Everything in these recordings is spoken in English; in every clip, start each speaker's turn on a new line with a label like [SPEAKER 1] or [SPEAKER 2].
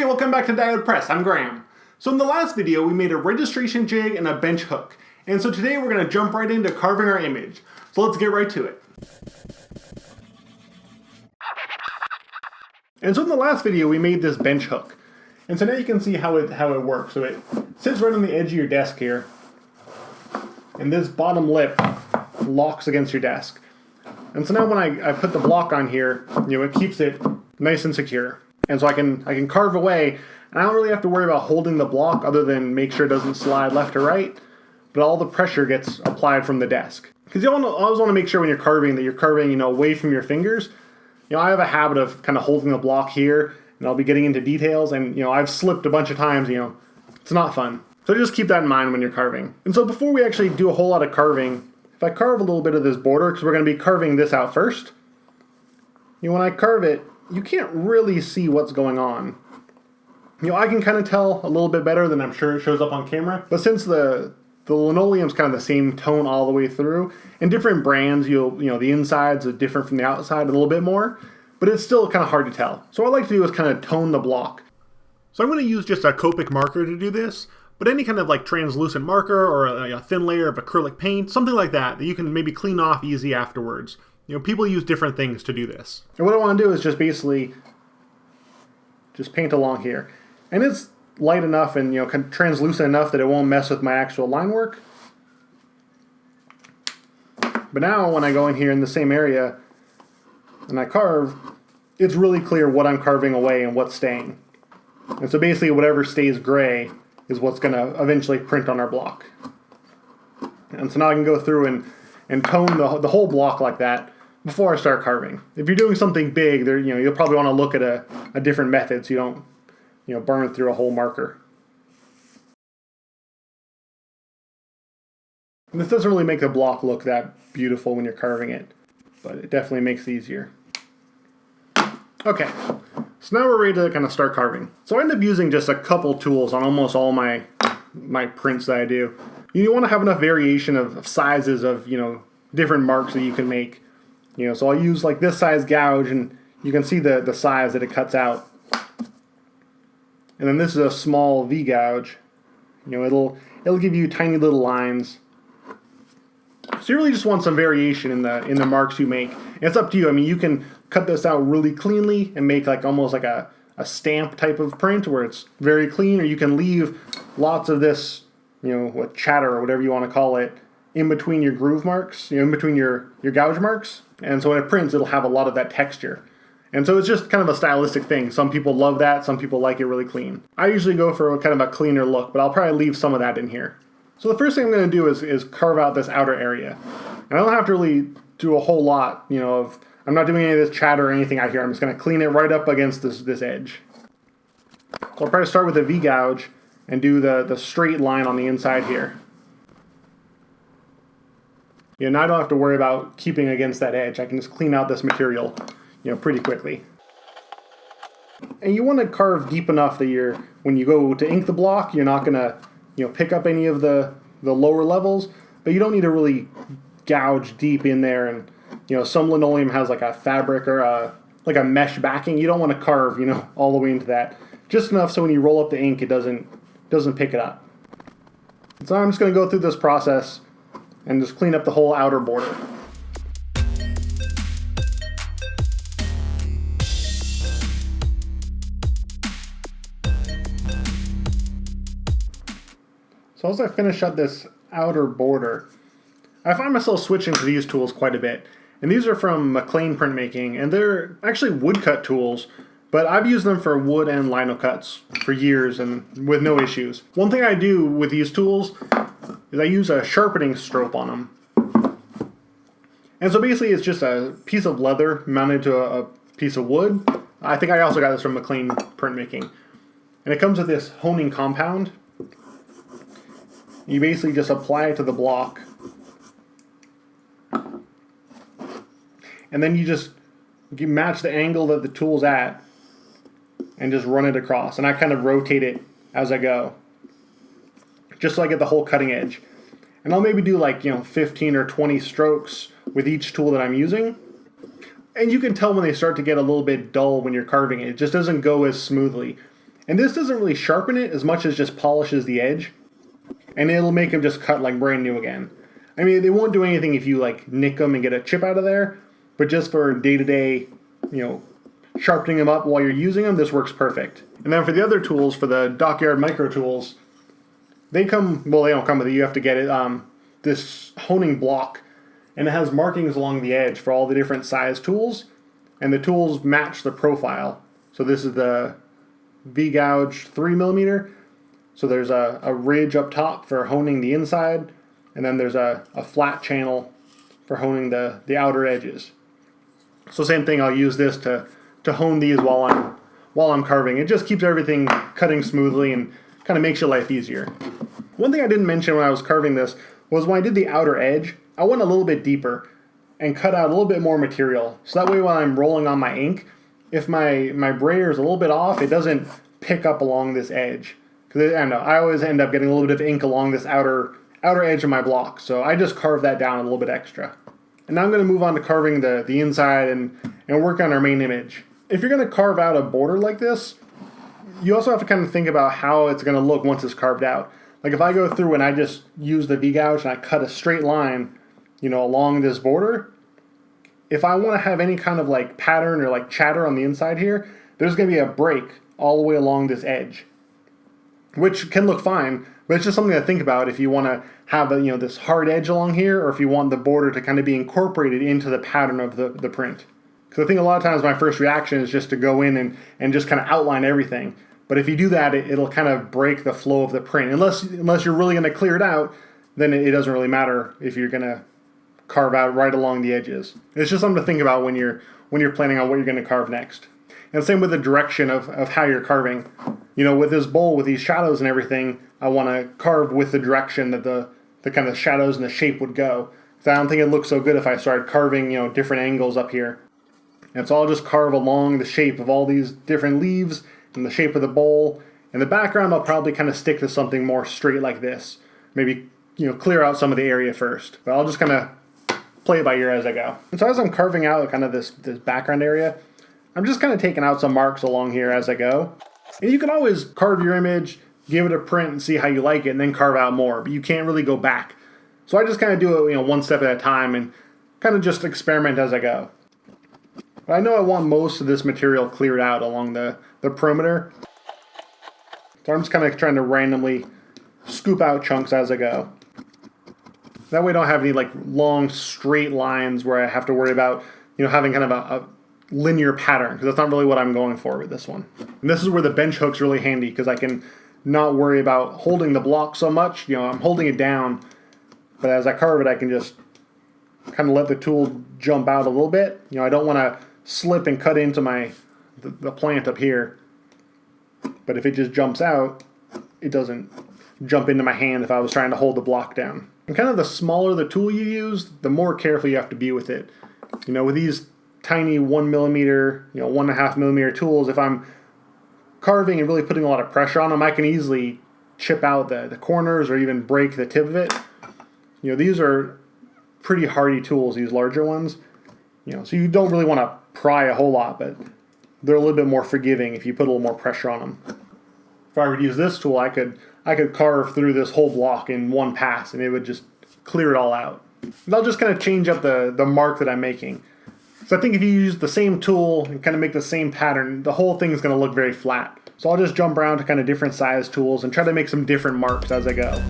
[SPEAKER 1] welcome back to Diode Press. I'm Graham. So in the last video, we made a registration jig and a bench hook. And so today we're going to jump right into carving our image. So let's get right to it. And so in the last video, we made this bench hook. And so now you can see how it works. So it sits right on the edge of your desk here. And this bottom lip locks against your desk. And so now when I put the block on here, it keeps it nice and secure. And so I can carve away, and I don't really have to worry about holding the block other than make sure it doesn't slide left or right, but all the pressure gets applied from the desk. Because you always want to make sure when you're carving that you're carving, away from your fingers. I have a habit of kind of holding the block here, and I'll be getting into details, and I've slipped a bunch of times, it's not fun. So just keep that in mind when you're carving. And so before we actually do a whole lot of carving, if I carve a little bit of this border, because we're going to be carving this out first, when I carve it, you can't really see what's going on. I can kind of tell a little bit better than I'm sure it shows up on camera, but since the linoleum's kind of the same tone all the way through, and different brands, the insides are different from the outside a little bit more, but it's still kind of hard to tell. So what I like to do is kind of tone the block. So I'm going to use just a Copic marker to do this, but any kind of like translucent marker or a thin layer of acrylic paint, something like that you can maybe clean off easy afterwards. People use different things to do this. And what I want to do is just basically just paint along here. And it's light enough and kind of translucent enough that it won't mess with my actual line work. But now when I go in here in the same area and I carve, it's really clear what I'm carving away and what's staying. And so basically whatever stays gray is what's going to eventually print on our block. And so now I can go through and tone the whole block like that before I start carving. If you're doing something big, you'll probably want to look at a different method so you don't burn through a whole marker. And this doesn't really make the block look that beautiful when you're carving it, but it definitely makes it easier. Okay, so now we're ready to kind of start carving. So I end up using just a couple tools on almost all my prints that I do. You want to have enough variation of sizes of different marks that you can make. So I'll use like this size gouge, and you can see the size that it cuts out. And then this is a small v-gouge. It'll give you tiny little lines. So you really just want some variation in the marks you make. And it's up to you. You can cut this out really cleanly and make like almost like a stamp type of print where it's very clean, or you can leave lots of this what chatter or whatever you want to call it, in between your groove marks, in between your gouge marks. And so when it prints, it'll have a lot of that texture. And so it's just kind of a stylistic thing. Some people love that, some people like it really clean. I usually go for kind of a cleaner look, but I'll probably leave some of that in here. So the first thing I'm going to do is carve out this outer area. And I don't have to really do a whole lot, I'm not doing any of this chatter or anything out here. I'm just going to clean it right up against this edge. So I'll probably start with a V-gouge and do the straight line on the inside here. Now I don't have to worry about keeping against that edge. I can just clean out this material, pretty quickly. And you want to carve deep enough that when you go to ink the block, you're not going to, pick up any of the lower levels, but you don't need to really gouge deep in there. And, some linoleum has like a fabric or like a mesh backing. You don't want to carve, all the way into that. Just enough so when you roll up the ink, it doesn't pick it up. So I'm just going to go through this process and just clean up the whole outer border. So as I finish up this outer border, I find myself switching to these tools quite a bit. And these are from McLean Printmaking, and they're actually woodcut tools, but I've used them for wood and lino cuts for years and with no issues. One thing I do with these tools is I use a sharpening stroke on them. And so basically it's just a piece of leather mounted to a piece of wood. I think I also got this from McLean Printmaking. And it comes with this honing compound. You basically just apply it to the block. And then you match the angle that the tool's at and just run it across. And I kind of rotate it as I go, just so I get the whole cutting edge. And I'll maybe do like 15 or 20 strokes with each tool that I'm using. And you can tell when they start to get a little bit dull when you're carving it. It just doesn't go as smoothly. And this doesn't really sharpen it as much as just polishes the edge. And it'll make them just cut like brand new again. I mean, they won't do anything if you like nick them and get a chip out of there, but just for day-to-day, sharpening them up while you're using them, this works perfect. And then for the other tools, for the Dockyard Micro Tools, they don't come with it, you have to get it, this honing block, and it has markings along the edge for all the different size tools, and the tools match the profile. So this is the v-gouge 3mm, so there's a ridge up top for honing the inside, and then there's a flat channel for honing the outer edges. So same thing, I'll use this to hone these while I'm carving. It just keeps everything cutting smoothly and kind of makes your life easier. One thing I didn't mention when I was carving this was when I did the outer edge, I went a little bit deeper and cut out a little bit more material. So that way when I'm rolling on my ink, if my brayer is a little bit off, it doesn't pick up along this edge. Because I always end up getting a little bit of ink along this outer edge of my block. So I just carved that down a little bit extra. And now I'm going to move on to carving the inside and work on our main image. If you're going to carve out a border like this, you also have to kind of think about how it's going to look once it's carved out. Like if I go through and I just use the v-gouge and I cut a straight line, along this border, if I want to have any kind of like pattern or like chatter on the inside here, there's going to be a break all the way along this edge, which can look fine, but it's just something to think about if you want to have this hard edge along here, or if you want the border to kind of be incorporated into the pattern of the print. Because I think a lot of times my first reaction is just to go in and just kind of outline everything. But if you do that, it'll kind of break the flow of the print. Unless you're really going to clear it out, then it doesn't really matter if you're going to carve out right along the edges. It's just something to think about when you're planning on what you're going to carve next. And same with the direction of how you're carving. With this bowl, with these shadows and everything, I want to carve with the direction that the kind of shadows and the shape would go. So I don't think it looks so good if I started carving, different angles up here. And so I'll just carve along the shape of all these different leaves and the shape of the bowl. In the background, I'll probably kind of stick to something more straight like this. Maybe, clear out some of the area first. But I'll just kind of play it by ear as I go. And so as I'm carving out kind of this background area, I'm just kind of taking out some marks along here as I go. And you can always carve your image, give it a print and see how you like it, and then carve out more. But you can't really go back. So I just kind of do it, one step at a time and kind of just experiment as I go. But I know I want most of this material cleared out along the perimeter. So I'm just kind of trying to randomly scoop out chunks as I go. That way I don't have any like long straight lines where I have to worry about, having kind of a linear pattern, because that's not really what I'm going for with this one. And this is where the bench hook's really handy, because I can not worry about holding the block so much. I'm holding it down, but as I carve it, I can just kind of let the tool jump out a little bit. I don't want to slip and cut into the plant up here, but if it just jumps out, it doesn't jump into my hand if I was trying to hold the block down. And kind of the smaller the tool you use, the more careful you have to be with it. With these tiny 1mm, 1.5mm tools, if I'm carving and really putting a lot of pressure on them, I can easily chip out the corners or even break the tip of it. These are pretty hardy tools, these larger ones. So you don't really want to pry a whole lot, but they're a little bit more forgiving if you put a little more pressure on them. If I were to use this tool, I could carve through this whole block in one pass, and it would just clear it all out. And I'll just kind of change up the mark that I'm making. So I think if you use the same tool and kind of make the same pattern, the whole thing is going to look very flat. So I'll just jump around to kind of different size tools and try to make some different marks as I go.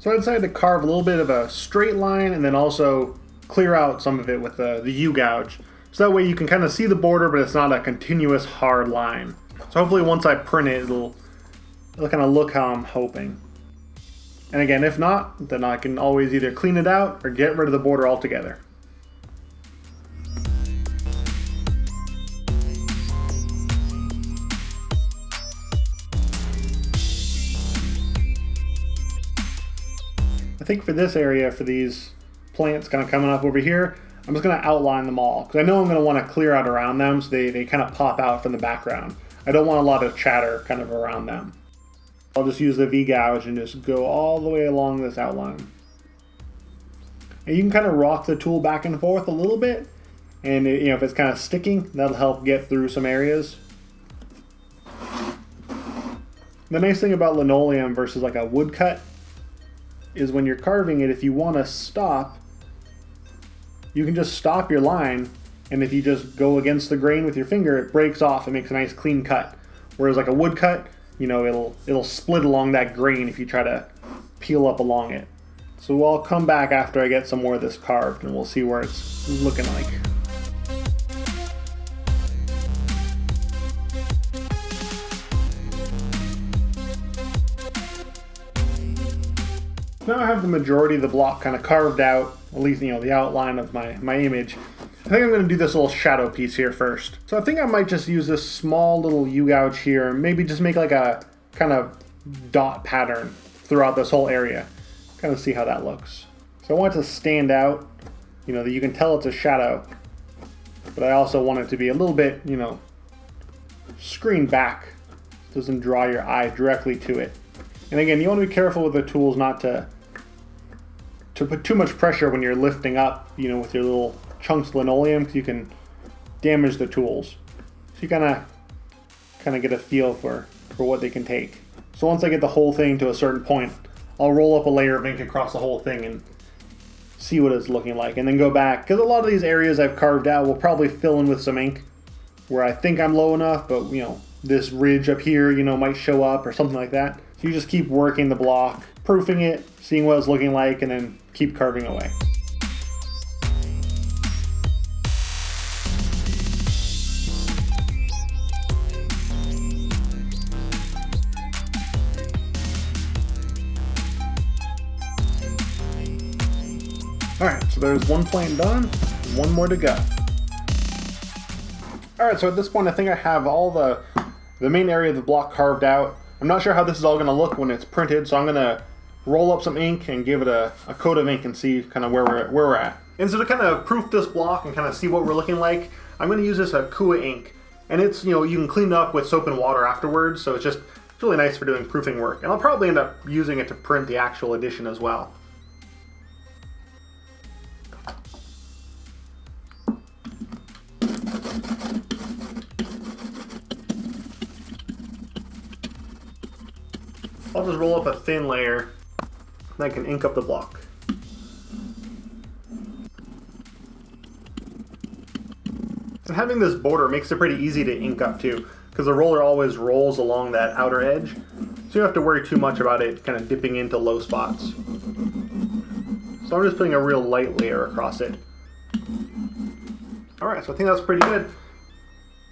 [SPEAKER 1] So I decided to carve a little bit of a straight line and then also clear out some of it with the U-gouge. So that way you can kind of see the border, but it's not a continuous hard line. So hopefully once I print it, it'll kind of look how I'm hoping. And again, if not, then I can always either clean it out or get rid of the border altogether. I think for this area, for these plants kind of coming up over here, I'm just going to outline them all, because I know I'm going to want to clear out around them so they kind of pop out from the background. I don't want a lot of chatter kind of around them. I'll just use the v-gouge and just go all the way along this outline. And you can kind of rock the tool back and forth a little bit, And if it's kind of sticking, that'll help get through some areas. The nice thing about linoleum versus like a woodcut is when you're carving it, if you want to stop, you can just stop your line, and if you just go against the grain with your finger, it breaks off and makes a nice clean cut. Whereas like a woodcut, it'll split along that grain if you try to peel up along it. So I'll come back after I get some more of this carved, and we'll see where it's looking like. Now I have the majority of the block kind of carved out, at least the outline of my image. I think I'm going to do this little shadow piece here first. So I think I might just use this small little v-gouge here, and maybe just make like a kind of dot pattern throughout this whole area. Kind of see how that looks. So I want it to stand out, that you can tell it's a shadow, but I also want it to be a little bit, screened back. It doesn't draw your eye directly to it. And again, you want to be careful with the tools not to put too much pressure when you're lifting up, with your little chunks of linoleum, because you can damage the tools. So you kind of get a feel for what they can take. So once I get the whole thing to a certain point, I'll roll up a layer of ink across the whole thing and see what it's looking like, and then go back, because a lot of these areas I've carved out will probably fill in with some ink where I think I'm low enough, but this ridge up here, might show up or something like that. So you just keep working the block, proofing it, seeing what it's looking like, and then keep carving away. Alright, so there's one plane done, and one more to go. Alright, so at this point I think I have all the main area of the block carved out. I'm not sure how this is all going to look when it's printed, so I'm going to roll up some ink and give it a coat of ink and see kind of where we're at. And so to kind of proof this block and kind of see what we're looking like, I'm going to use this Akua ink. And it's, you can clean it up with soap and water afterwards, so it's really nice for doing proofing work. And I'll probably end up using it to print the actual edition as well. I'll just roll up a thin layer, and I can ink up the block. And having this border makes it pretty easy to ink up too, because the roller always rolls along that outer edge, so you don't have to worry too much about it kind of dipping into low spots. So I'm just putting a real light layer across it. Alright, so I think that's pretty good.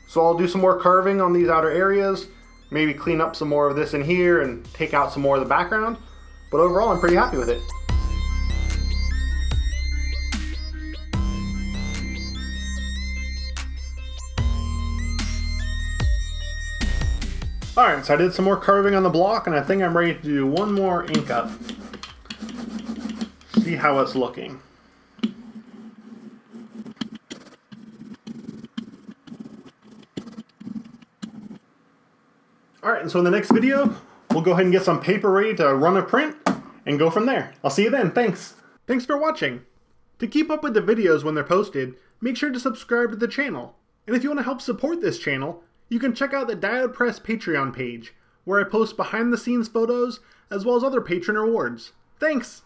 [SPEAKER 1] So I'll do some more carving on these outer areas, maybe clean up some more of this in here and take out some more of the background, but overall I'm pretty happy with it. Alright, so I did some more carving on the block, and I think I'm ready to do one more ink up. See how it's looking. Alright, and so in the next video, we'll go ahead and get some paper ready to run a print and go from there. I'll see you then. Thanks. Thanks for watching. To keep up with the videos when they're posted, make sure to subscribe to the channel. And if you want to help support this channel, you can check out the Diode Press Patreon page, where I post behind the scenes photos as well as other patron rewards. Thanks!